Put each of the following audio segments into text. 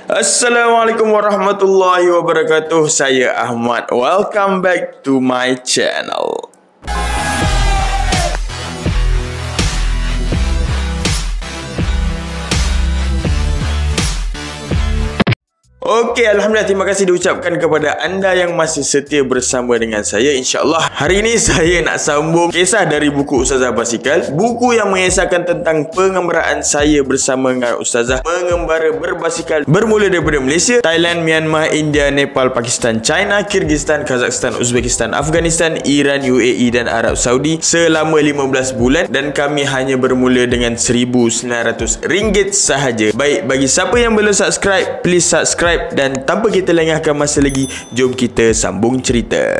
Assalamualaikum warahmatullahi wabarakatuh. Saya Ahmad. Welcome back to my channel. Okey, Alhamdulillah, terima kasih diucapkan kepada anda yang masih setia bersama dengan saya. InsyaAllah hari ini saya nak sambung kisah dari buku Ustazah Basikal. Buku yang mengisahkan tentang pengembaraan saya bersama dengan Ustazah mengembara berbasikal bermula daripada Malaysia, Thailand, Myanmar, India, Nepal, Pakistan, China, Kyrgyzstan, Kazakhstan, Uzbekistan, Afghanistan, Iran, UAE dan Arab Saudi selama 15 bulan, dan kami hanya bermula dengan RM1,900 sahaja. Baik, bagi siapa yang belum subscribe, please subscribe, dan tanpa kita lengahkan masa lagi, jom kita sambung cerita.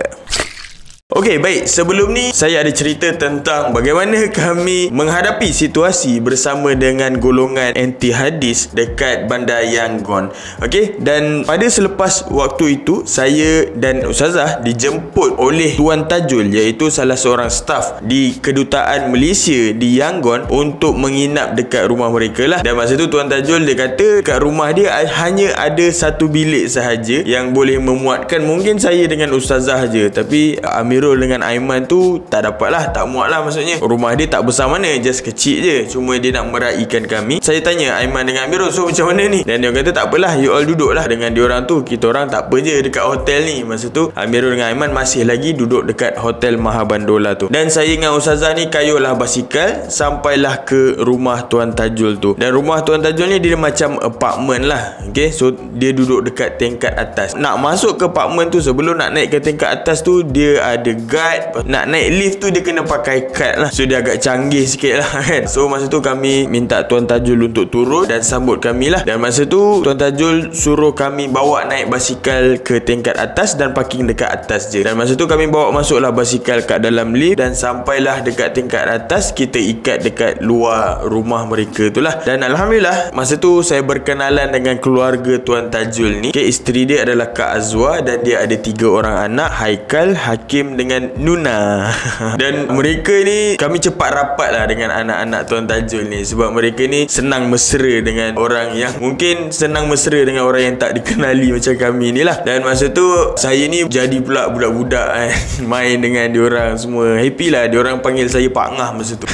Okey, baik. Sebelum ni saya ada cerita tentang bagaimana kami menghadapi situasi bersama dengan golongan anti hadis dekat bandar Yangon. Okey, dan pada selepas waktu itu saya dan Ustazah dijemput oleh Tuan Tajul, iaitu salah seorang staf di kedutaan Malaysia di Yangon untuk menginap dekat rumah mereka lah. Dan masa tu Tuan Tajul dia kata kat rumah dia hanya ada satu bilik sahaja yang boleh memuatkan mungkin saya dengan Ustazah je. Tapi Amirul dengan Aiman tu tak dapat lah, tak muat lah, maksudnya rumah dia tak besar mana, just kecil je, cuma dia nak meraihkan kami. Saya tanya Aiman dengan Amirul, so macam mana ni? Dan dia kata tak apalah, you all duduk lah dengan diorang tu, kita orang tak apa je dekat hotel ni. Masa tu Amirul dengan Aiman masih lagi duduk dekat hotel Mahabandola tu, dan saya dengan Ustazah ni kayuhlah basikal sampailah ke rumah Tuan Tajul tu. Dan rumah Tuan Tajul ni dia macam apartment lah. Okay, so dia duduk dekat tingkat atas. Nak masuk ke apartment tu, sebelum nak naik ke tingkat atas tu, dia ada guard. Nak naik lift tu dia kena pakai kad lah, so dia agak canggih sikit lah kan. So masa tu kami minta Tuan Tajul untuk turun dan sambut kami lah. Dan masa tu Tuan Tajul suruh kami bawa naik basikal ke tingkat atas dan parking dekat atas je. Dan masa tu kami bawa masuklah basikal kat dalam lift, dan sampailah dekat tingkat atas, kita ikat dekat luar rumah mereka tu lah. Dan Alhamdulillah masa tu saya berkenalan dengan keluarga Tuan Tajul ni. Okay, isteri dia adalah Kak Azwa dan dia ada 3 orang anak, Haikal, Hakim dengan Nuna. Dan mereka ni, kami cepat rapat lah dengan anak-anak Tuan Tajul ni, sebab mereka ni senang mesra dengan orang yang mungkin senang mesra dengan orang yang tak dikenali macam kami ni lah. Dan masa tu saya ni jadi pula budak-budak main dengan diorang semua. Happy lah, diorang panggil saya Pak Ngah masa tu.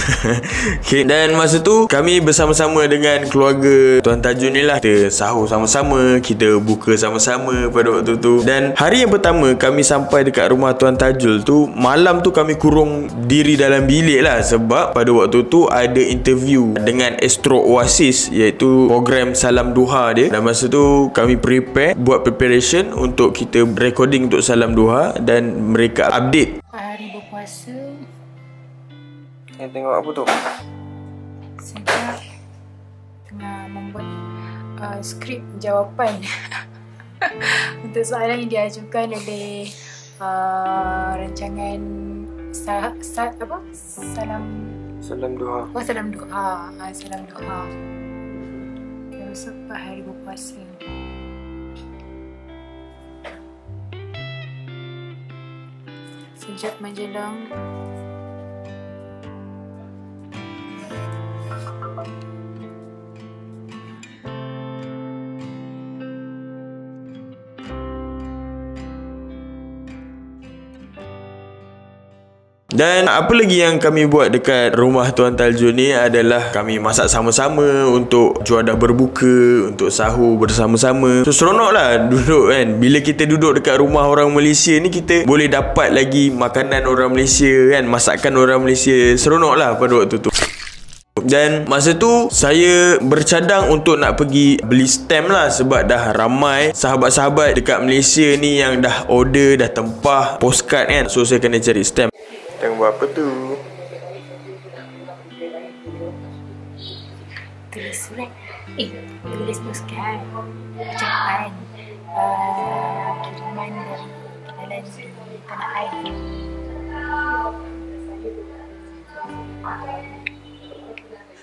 Okay. Dan masa tu kami bersama-sama dengan keluarga Tuan Tajul ni lah, kita sahur sama-sama, kita buka sama-sama pada waktu tu. Dan hari yang pertama kami sampai dekat rumah Tuan Tajul tu, malam tu kami kurung diri dalam bilik lah, sebab pada waktu tu ada interview dengan Astro Oasis, iaitu program Salam Duha dia. Dan masa tu kami prepare, buat preparation untuk kita recording untuk Salam Duha, dan mereka update hari berpuasa. Tengok apa tu? Saya tengah membuat skrip jawapan untuk soalan yang diajukan oleh rancangan Salam Duha. Oh, Salam Duha. Salam Duha. Besok hari berpuasa. Sejak menjelang Dan apa lagi yang kami buat dekat rumah Tuan Tajul ni adalah kami masak sama-sama untuk juadah berbuka, untuk sahur bersama-sama. So seronok lah duduk kan. Bila kita duduk dekat rumah orang Malaysia ni, kita boleh dapat lagi makanan orang Malaysia kan, masakan orang Malaysia. Seronok lah pada waktu tu. Dan masa tu saya bercadang untuk nak pergi beli stamp lah, sebab dah ramai sahabat-sahabat dekat Malaysia ni yang dah order, dah tempah postcard kan. So saya kena cari stamp. Tengok buat apa tu? tulis surat. Tulis postcard ucapan kiriman dari kenalan di tanah air.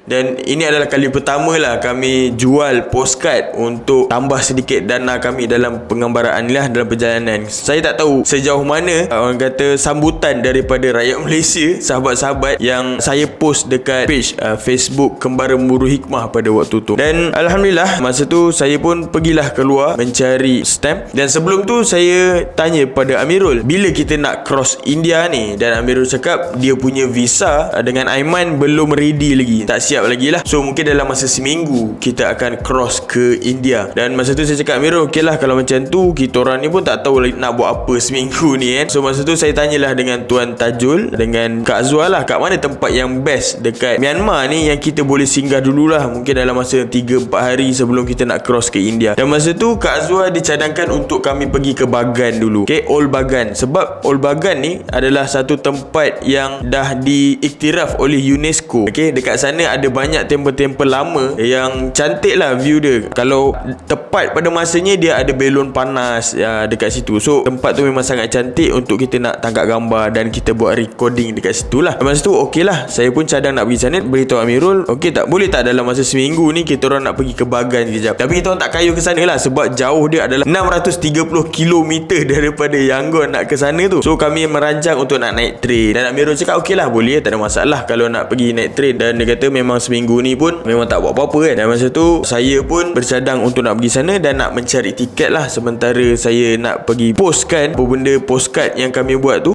Dan ini adalah kali pertama lah kami jual postcard untuk tambah sedikit dana kami dalam pengembaraan ni lah, dalam perjalanan. Saya tak tahu sejauh mana orang kata sambutan daripada rakyat Malaysia, sahabat-sahabat yang saya post dekat page Facebook Kembara Muru Hikmah pada waktu tu. Dan Alhamdulillah masa tu saya pun pergilah keluar mencari stamp. Dan sebelum tu saya tanya pada Amirul, bila kita nak cross India ni? Dan Amirul cakap dia punya visa dengan Aiman belum ready lagi, tak siap lagi lah. So mungkin dalam masa seminggu kita akan cross ke India. Dan masa tu saya cakap, Amirul, okey lah kalau macam tu, kita orang ni pun tak tahu nak buat apa seminggu ni kan. So masa tu saya tanyalah dengan Tuan Tajul, dengan Kak Azwar lah, kat mana tempat yang best dekat Myanmar ni yang kita boleh singgah dululah, mungkin dalam masa 3-4 hari sebelum kita nak cross ke India. Dan masa tu Kak Azwar dicadangkan untuk kami pergi ke Bagan dulu, okay, Old Bagan. Sebab Old Bagan ni adalah satu tempat yang dah diiktiraf oleh UNESCO. Okay, dekat sana ada banyak tempel-tempel lama yang cantik lah view dia. Kalau tepat pada masanya dia ada belon panas dekat situ. So tempat tu memang sangat cantik untuk kita nak tangkap gambar dan kita buat recording dekat situ lah. Masa tu okey lah, saya pun cadang nak pergi sana. Beritahu Amirul, okey tak, boleh tak dalam masa seminggu ni kita orang nak pergi ke Bagan kejap. Tapi kita orang tak kayu ke sana lah, sebab jauh dia adalah 630 km daripada Yangon nak ke sana tu. So kami merancang untuk nak naik train. Dan Amirul cakap okey lah, boleh, tak ada masalah kalau nak pergi naik train. Dan dia kata memang seminggu ni pun memang tak buat apa-apa kan. Dan masa tu saya pun bercadang untuk nak pergi sana dan nak mencari tiket lah, sementara saya nak pergi postkan apa benda postcard yang kami buat tu.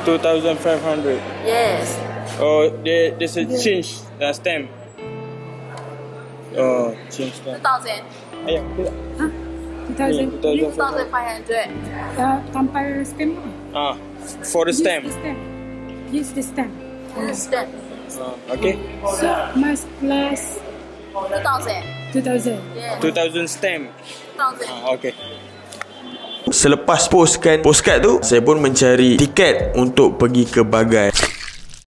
$2,500. Yes. Oh, there's a change stamp. Oh, change stamp. 2,000. Ayah, 2,500. Tanpa stamp. For the stamp. Use the stamp. Understand. Okay. So mas plus 2,000. 2,000. Yeah. 2,000 stamp. 2,000. Okay. Selepas postkan postcard tu, saya pun mencari tiket untuk pergi ke Bagan.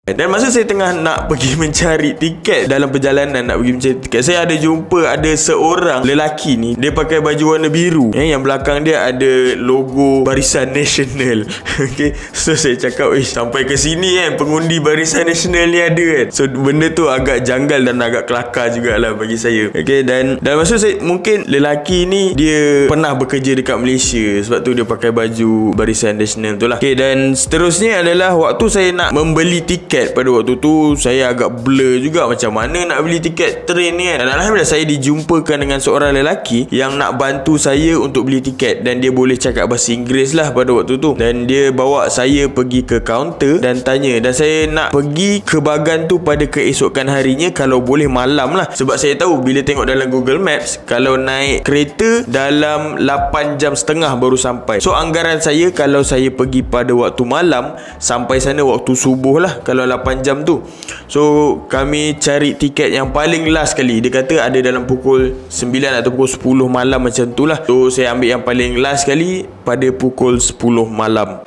Dan masa saya tengah nak pergi mencari tiket, dalam perjalanan nak pergi mencari tiket, saya ada jumpa ada seorang lelaki ni, dia pakai baju warna biru, yang belakang dia ada logo Barisan Nasional. Okay, so saya cakap, sampai ke sini kan pengundi Barisan Nasional ni ada kan. So benda tu agak janggal dan agak kelakar jugalah bagi saya. Okay, dan masa saya, mungkin lelaki ni dia pernah bekerja dekat Malaysia, sebab tu dia pakai baju Barisan Nasional tu lah. Okay, dan seterusnya adalah waktu saya nak membeli tiket. Pada waktu tu saya agak blur juga macam mana nak beli tiket train ni kan. Dan Alhamdulillah saya dijumpakan dengan seorang lelaki yang nak bantu saya untuk beli tiket, dan dia boleh cakap bahasa Inggeris lah pada waktu tu. Dan dia bawa saya pergi ke kaunter dan tanya, dan saya nak pergi ke Bagan tu pada keesokan harinya, kalau boleh malam lah. Sebab saya tahu bila tengok dalam Google Maps, kalau naik kereta dalam 8 jam setengah baru sampai. So anggaran saya kalau saya pergi pada waktu malam, sampai sana waktu subuh lah kalau 8 jam tu. So kami cari tiket yang paling last sekali. Dia kata ada dalam pukul 9 atau pukul 10 malam macam tu lah. So saya ambil yang paling last sekali pada pukul 10 malam.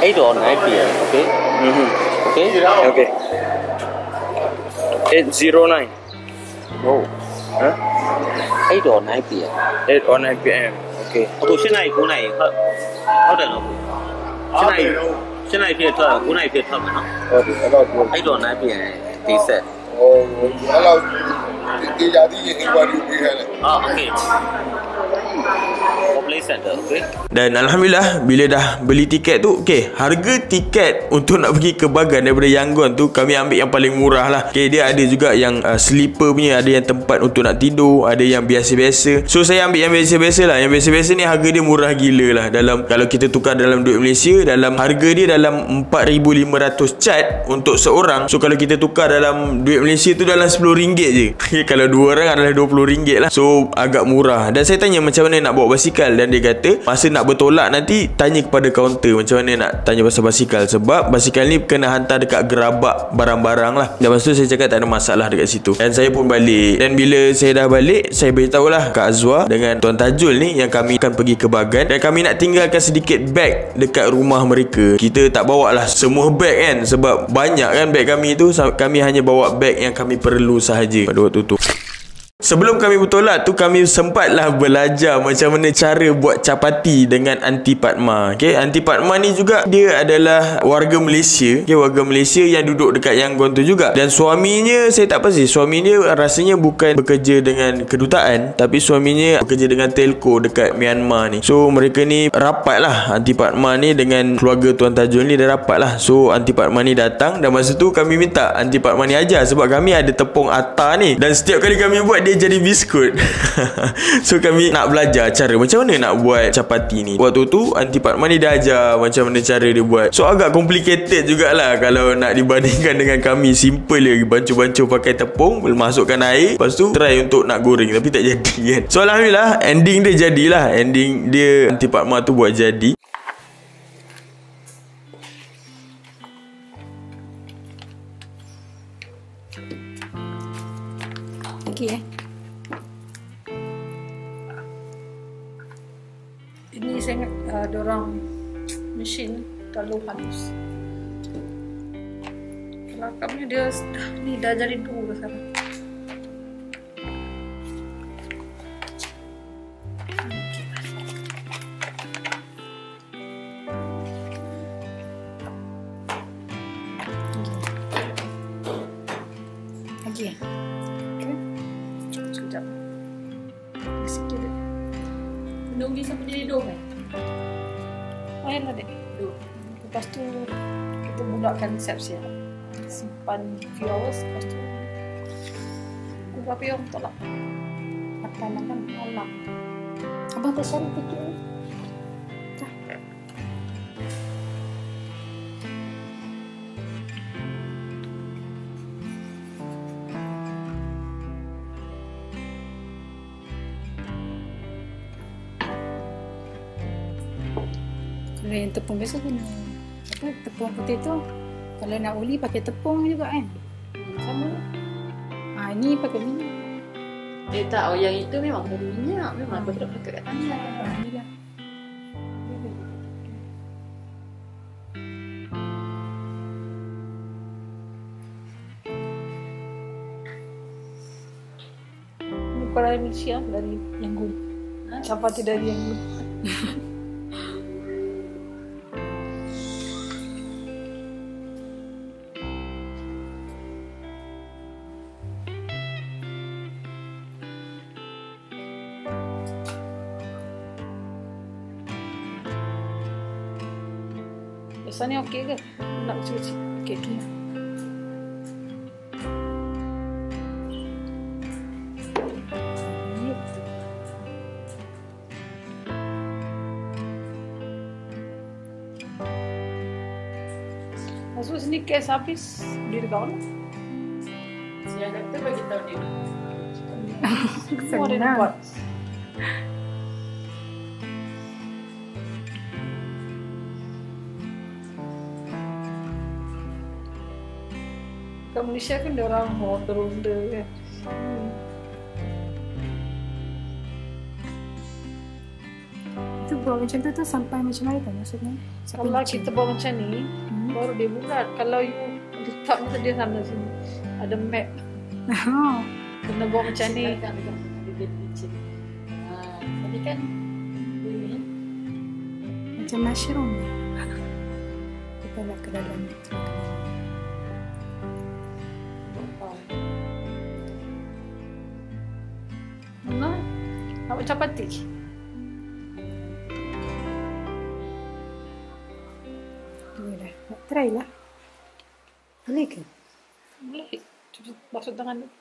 8 or 9 p.m. Okay? Okay? Okay. 809. No. Huh? 8 or 9 p.m. 8 or 9 p.m. Okay. 现在国内好点了。现在可以特，国内可以特门了。8 or 9 p.m. they said. Kalau dia jadi yang baru dia. Okay. Play center, okay. Dan Alhamdulillah bila dah beli tiket tu, okay, harga tiket untuk nak pergi ke Bagan daripada Yangon tu kami ambil yang paling murah lah. Okay, dia ada juga yang sleeper punya, ada yang tempat untuk nak tidur, ada yang biasa-biasa. So saya ambil yang biasa-biasa lah. Yang biasa-biasa ni harga dia murah gila lah. Dalam, kalau kita tukar dalam duit Malaysia, dalam harga dia dalam 4,500 cat untuk seorang. So kalau kita tukar dalam duit Malaysia tu dalam RM10 je. Kalau dua orang adalah RM20 lah. So agak murah. Dan saya tanya macam mana nak bawa basikal, dan dia kata masa nak bertolak nanti tanya kepada kaunter macam mana nak tanya pasal basikal, sebab basikal ni kena hantar dekat gerabak barang-barang lah. Dan masa tu saya cakap tak ada masalah dekat situ. Dan saya pun balik. Dan bila saya dah balik, saya beritahu lah Kak Azwar dengan Tuan Tajul ni yang kami akan pergi ke Bagan, dan kami nak tinggalkan sedikit beg dekat rumah mereka. Kita tak bawa lah semua beg kan, sebab banyak kan beg kami tu. Kami hanya bawa beg yang kami perlu sahaja pada waktu tu. Sebelum kami bertolak tu, kami sempatlah belajar macam mana cara buat capati dengan Aunty Padma. Okay, Aunty Padma ni juga dia adalah warga Malaysia. Okay, warga Malaysia yang duduk dekat Yangon tu juga. Dan suaminya saya tak pasti, suaminya rasanya bukan bekerja dengan kedutaan, tapi suaminya bekerja dengan telco dekat Myanmar ni. So mereka ni rapat lah, Aunty Padma ni dengan keluarga Tuan Tajul ni dah rapat lah. So Aunty Padma ni datang, dan masa tu kami minta Aunty Padma ni ajar, sebab kami ada tepung atar ni, dan setiap kali kami buat dia jadi biskut. So kami nak belajar cara macam mana nak buat capati ni. Waktu tu Aunty Padma ni dah ajar macam mana cara dia buat. So agak complicated jugalah kalau nak dibandingkan dengan kami. Simple je, bancuh-bancuh pakai tepung, masukkan air, lepas tu try untuk nak goreng, tapi tak jadi kan. So alhamdulillah ending dia jadilah. Ending dia Aunty Padma tu buat jadi. Okay. Ini saya ingat dorang mesin terlalu halus. Kalau kami dia ni dah jadi dua sekarang. Lagi. Okay. Sekejap. Sikit dek. Nunggu sampai jadi dua kan? Air lah dek. Lepas tu kita budakkan siap-siap. Simpan few hours. Lepas tu berapa yang tolak? Makan malam. Abang tak cari tiket ni? Tak. Kalau yang tepung biasa guna apa, tepung putih tu. Kalau nak uli pakai tepung juga kan. Sama. Ni pakai minyak. Tak, yang itu memang dari minyak. Memang aku tak pakai kat tangan. Ni lah. Ini bukan dari Malaysia, dari Yangon. Capati dari Yangon. Biasanya okey ke? Nak kecil-kecil. Okey tu. Masuk sini kes habis di dekat mana? Saya kata bagi tahu dia. Semua ada buat. Kat Malaysia kan dia orang ronda kan. Itu buat macam tu sampai macam mana tu maksudnya? Kalau kita buat macam ni, baru dia bulat. Kalau you letak macam dia sana sini, ada map. Kena buat macam ni. Tadi kan Macam mushroom. Kita nak ke dalam tu. Nak buat capati. Boleh dah. Try lah. Boleh ke? Boleh. Cuba basuh tangan dulu.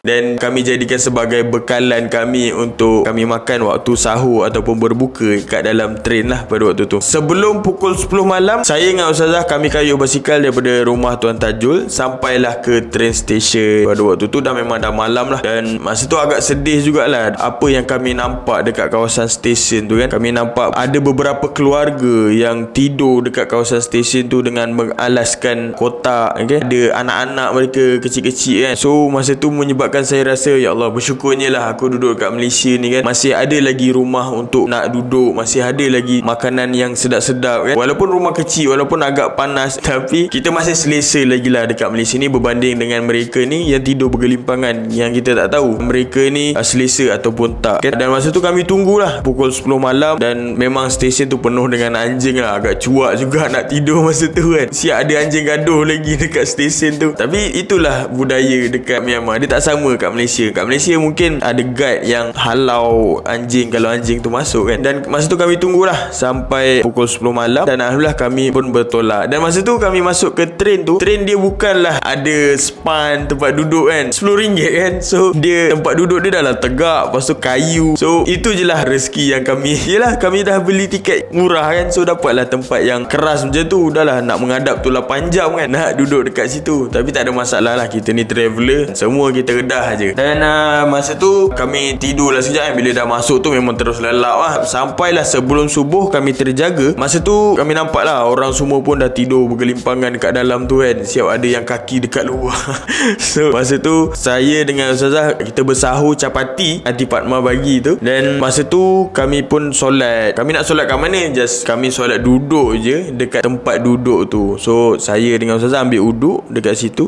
Dan kami jadikan sebagai bekalan kami untuk kami makan waktu sahur ataupun berbuka kat dalam train lah pada waktu tu. Sebelum pukul 10 malam, saya dengan Ustazah kami kayuh basikal daripada rumah Tuan Tajul sampailah ke train station. Pada waktu tu dah memang dah malam lah. Dan masa tu agak sedih jugalah apa yang kami nampak dekat kawasan stesen tu kan. Kami nampak ada beberapa keluarga yang tidur dekat kawasan stesen tu dengan mengalaskan kotak, okay? Ada anak-anak mereka kecil-kecil kan. So masa tu menyebabkan menyebabkan saya rasa, ya Allah, bersyukurnya lah aku duduk kat Malaysia ni kan, masih ada lagi rumah untuk nak duduk, masih ada lagi makanan yang sedap-sedap kan. Walaupun rumah kecil, walaupun agak panas, tapi kita masih selesa lagi lah dekat Malaysia ni berbanding dengan mereka ni yang tidur bergelimpangan, yang kita tak tahu mereka ni selesa ataupun tak kan. Dan masa tu kami tunggulah pukul 10 malam dan memang stesen tu penuh dengan anjing lah. Agak cuak juga nak tidur masa tu kan. Siap ada anjing gaduh lagi dekat stesen tu. Tapi itulah budaya dekat Myanmar. Dia tak sama kat Malaysia. Kat Malaysia mungkin ada guide yang halau anjing kalau anjing tu masuk kan. Dan masa tu kami tunggulah sampai pukul 10 malam dan alhamdulillah kami pun bertolak. Dan masa tu kami masuk ke train tu, train dia bukanlah ada span tempat duduk kan, RM10 kan. So dia tempat duduk dia dah lah tegak, lepas tu kayu. So itu je lah rezeki yang kami, yelah kami dah beli tiket murah kan, so dapatlah tempat yang keras macam tu. Dah lah nak menghadap tu 8 jam kan nak duduk dekat situ. Tapi tak ada masalah lah, kita ni traveller, semua kita redah je. Dan masa tu kami tidur lah sekejap kan. Bila dah masuk tu memang terus lelap lah. Sampailah sebelum subuh kami terjaga. Masa tu kami nampak lah orang semua pun dah tidur bergelimpangan dekat dalam tu kan. Siap ada yang kaki dekat luar. So masa tu saya dengan Ustazah kita bersahur capati Aunty Fatma bagi tu. Dan masa tu kami pun solat. Kami nak solat kat mana? Just kami solat duduk je dekat tempat duduk tu. So saya dengan Ustazah ambil uduk dekat situ.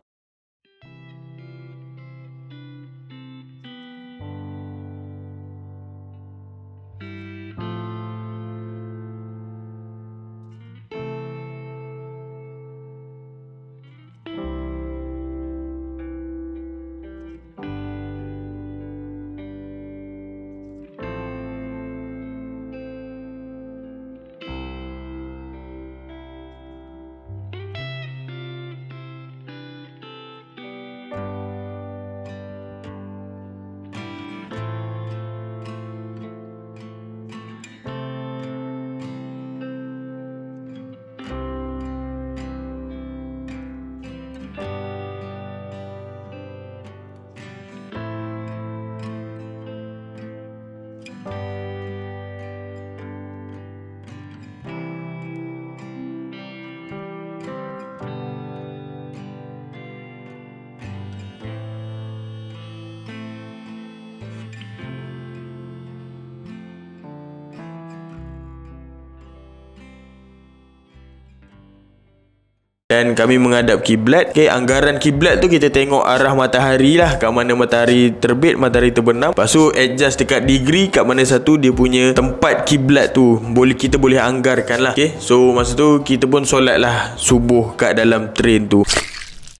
Dan kami menghadap kiblat. Okay, anggaran kiblat tu kita tengok arah matahari lah, kat mana matahari terbit, matahari terbenam. Lepas tu adjust dekat degree kat mana satu dia punya tempat kiblat tu, kita boleh anggarkan lah. Okay, so masa tu kita pun solat lah subuh kat dalam train tu.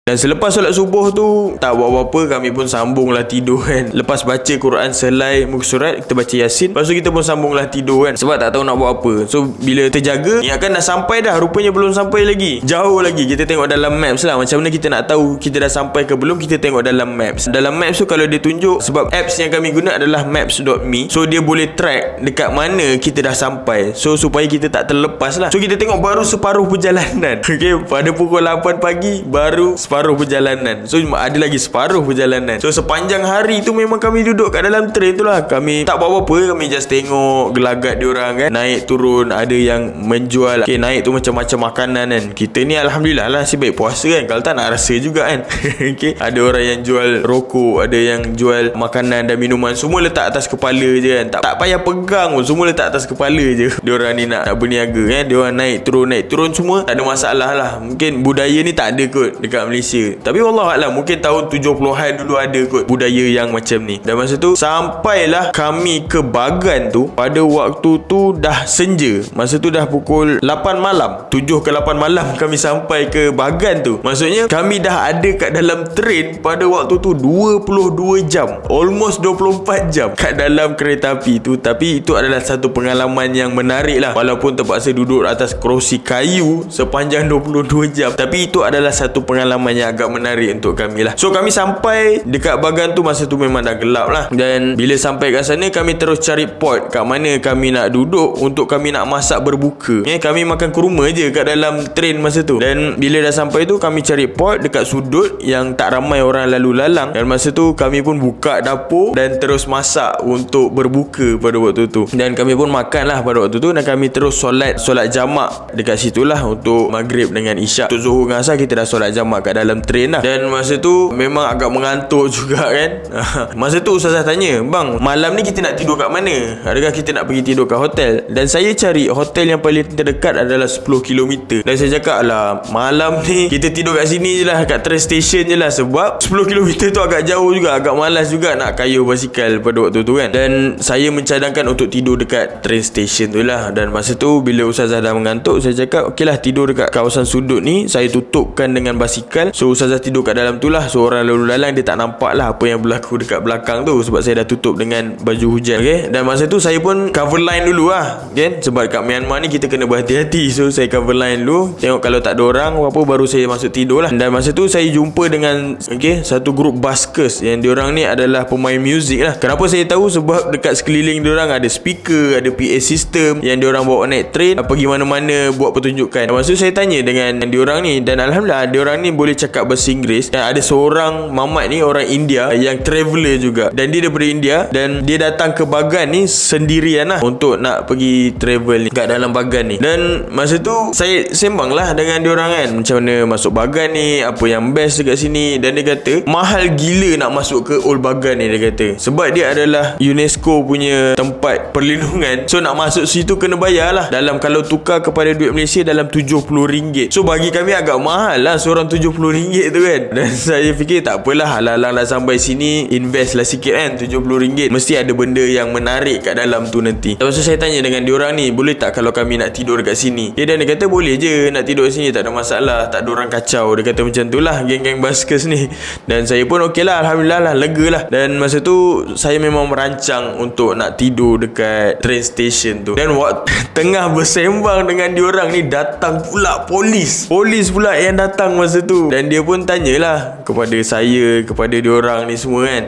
Dan selepas solat subuh tu tak buat apa-apa, kami pun sambunglah tidur kan. Lepas baca Quran selai muka surat, kita baca Yasin. Lepas tu kita pun sambunglah tidur kan, sebab tak tahu nak buat apa. So bila terjaga, ingatkan dah sampai dah, rupanya belum sampai lagi, jauh lagi. Kita tengok dalam maps lah, macam mana kita nak tahu kita dah sampai ke belum. Kita tengok dalam maps. Dalam maps tu kalau dia tunjuk, sebab apps yang kami guna adalah maps.me, so dia boleh track dekat mana kita dah sampai. So supaya kita tak terlepas lah. So kita tengok baru separuh perjalanan. Okay, pada pukul 8 pagi baru separuh perjalanan. So ada lagi separuh perjalanan. So sepanjang hari tu memang kami duduk kat dalam train tu lah. Kami tak buat apa-apa, kami just tengok gelagat diorang kan, naik turun. Ada yang menjual, okay, naik tu macam-macam makanan kan. Kita ni alhamdulillah lah si baik puasa kan, kalau tak nak rasa juga kan. Okay, ada orang yang jual rokok, ada yang jual makanan dan minuman, semua letak atas kepala je kan. Tak payah pegang pun, semua letak atas kepala je. Diorang ni nak berniaga kan. Diorang naik turun semua, tak ada masalah lah. Mungkin budaya ni tak ada kot dekat Malaysia, tapi wallahualam mungkin tahun 70-an dulu ada kot budaya yang macam ni. Dan masa tu sampailah kami ke Bagan tu, pada waktu tu dah senja. Masa tu dah pukul 8 malam, 7 ke 8 malam kami sampai ke Bagan tu. Maksudnya kami dah ada kat dalam train pada waktu tu 22 jam, almost 24 jam kat dalam kereta api tu. Tapi itu adalah satu pengalaman yang menarik lah, walaupun terpaksa duduk atas kerusi kayu sepanjang 22 jam. Tapi itu adalah satu pengalaman yang agak menarik untuk kami lah. So kami sampai dekat Bagan tu masa tu memang dah gelap lah. Dan bila sampai kat sana, kami terus cari pot kat mana kami nak duduk untuk kami nak masak berbuka. Kami makan kurma je kat dalam train masa tu. Dan bila dah sampai tu, kami cari pot dekat sudut yang tak ramai orang lalu lalang. Dan masa tu kami pun buka dapur dan terus masak untuk berbuka pada waktu tu. Dan kami pun makan lah pada waktu tu. Dan kami terus solat jamak dekat situlah untuk maghrib dengan isyak. Untuk zuhur dengan asar kita dah solat jamak kat dalam train lah. Dan masa tu memang agak mengantuk juga kan. Masa tu ustazah tanya, bang, malam ni kita nak tidur kat mana? Adakah kita nak pergi tidur kat hotel? Dan saya cari hotel yang paling terdekat adalah 10 km. Dan saya cakap lah, malam ni kita tidur kat sini je lah, kat train station je lah. Sebab 10 km tu agak jauh juga, agak malas juga nak kayuh basikal pada waktu tu kan. Dan saya mencadangkan untuk tidur dekat train station tu lah. Dan masa tu bila ustazah dah mengantuk, saya cakap okey lah, tidur dekat kawasan sudut ni, saya tutupkan dengan basikal. So ustazah tidur kat dalam tu lah. So orang lalu lalang dia tak nampak lah apa yang berlaku dekat belakang tu, sebab saya dah tutup dengan baju hujan. Okay? Dan masa tu saya pun cover line dulu lah kan? Sebab kat Myanmar ni kita kena berhati-hati. So saya cover line dulu, tengok kalau tak ada orang apa, baru saya masuk tidur lah. Dan masa tu saya jumpa dengan satu grup buskers yang diorang ni adalah pemain muzik lah. Kenapa saya tahu? Sebab dekat sekeliling diorang ada speaker, ada PA system yang diorang bawa naik train, pergi mana-mana buat pertunjukan. Masa tu saya tanya dengan diorang ni, dan alhamdulillah diorang ni boleh cakap bahasa Inggeris. Dan ada seorang mamat ni orang India yang traveller juga, dan dia daripada India, dan dia datang ke Bagan ni sendirian lah untuk nak pergi travel ni kat dalam Bagan ni. Dan masa tu saya sembang lah dengan diorang kan, macam mana masuk Bagan ni, apa yang best dekat sini. Dan dia kata mahal gila nak masuk ke Old Bagan ni, dia kata, sebab dia adalah UNESCO punya tempat perlindungan. So nak masuk situ kena bayar lah, dalam kalau tukar kepada duit Malaysia dalam RM70. So bagi kami agak mahal lah seorang RM70 tu kan. Dan saya fikir tak apalah, halang-halang dah sampai sini, invest lah sikit kan, RM70, mesti ada benda yang menarik kat dalam tu nanti. Lepas tu saya tanya dengan diorang ni, boleh tak kalau kami nak tidur kat sini? Dan dia kata boleh je, nak tidur kat sini tak ada masalah, tak ada orang kacau. Dia kata macam tu lah geng-geng buskers ni. Dan saya pun okey lah, alhamdulillah lah, lega lah. Dan masa tu saya memang merancang untuk nak tidur dekat train station tu. Dan waktu tengah bersembang dengan diorang ni, datang pula polis pula yang datang masa tu. Dan dia pun tanyalah kepada saya, kepada diorang ni semua kan,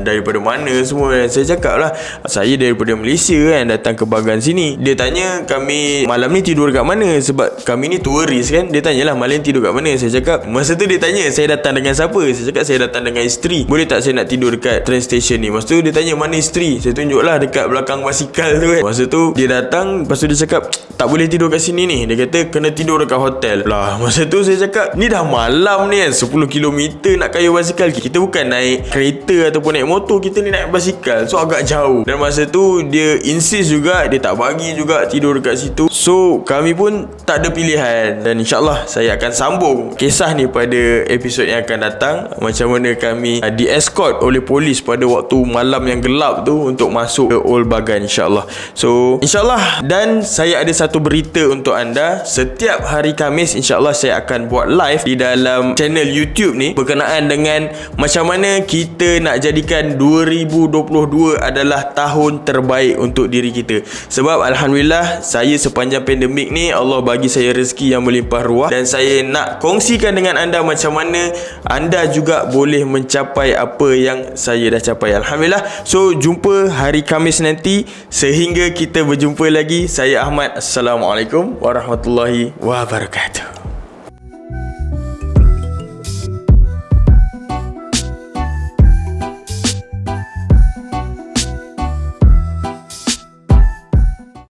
daripada mana semua. Dan saya cakap lah, saya daripada Malaysia kan, datang ke Bagan sini. Dia tanya kami malam ni tidur kat mana, sebab kami ni turis kan. Dia tanyalah malam tidur kat mana. Saya cakap, masa tu dia tanya saya datang dengan siapa. Saya cakap saya datang dengan isteri, boleh tak saya nak tidur dekat train station ni. Masa tu dia tanya mana isteri, saya tunjuk lah dekat belakang basikal tu kan. Masa tu dia datang, lepas tu dia cakap tak boleh tidur kat sini ni, dia kata kena tidur dekat hotel lah. Masa tu saya cakap, ni dah malam ni kan, 10 km nak kayuh basikal. Kita bukan naik kereta ataupun naik motor, kita ni naik basikal, so agak jauh. Dan masa tu dia insist juga, dia tak bagi juga tidur dekat situ. So kami pun tak ada pilihan. Dan insyaAllah saya akan sambung kisah ni pada episod yang akan datang, macam mana kami di escort oleh polis pada waktu malam yang gelap tu untuk masuk ke Old Bagan, insyaAllah. So insyaAllah. Dan saya ada satu berita untuk anda. Setiap hari Khamis insyaAllah saya akan buat live di dalam channel YouTube ni berkenaan dengan macam mana kita nak jadikan 2022 adalah tahun terbaik untuk diri kita. Sebab alhamdulillah saya sepanjang pandemik ni Allah bagi saya rezeki yang melimpah ruah, dan saya nak kongsikan dengan anda macam mana anda juga boleh mencapai apa yang saya dah capai, alhamdulillah. So jumpa hari Khamis nanti. Sehingga kita berjumpa lagi, saya Ahmad. Assalamualaikum warahmatullahi wabarakatuh.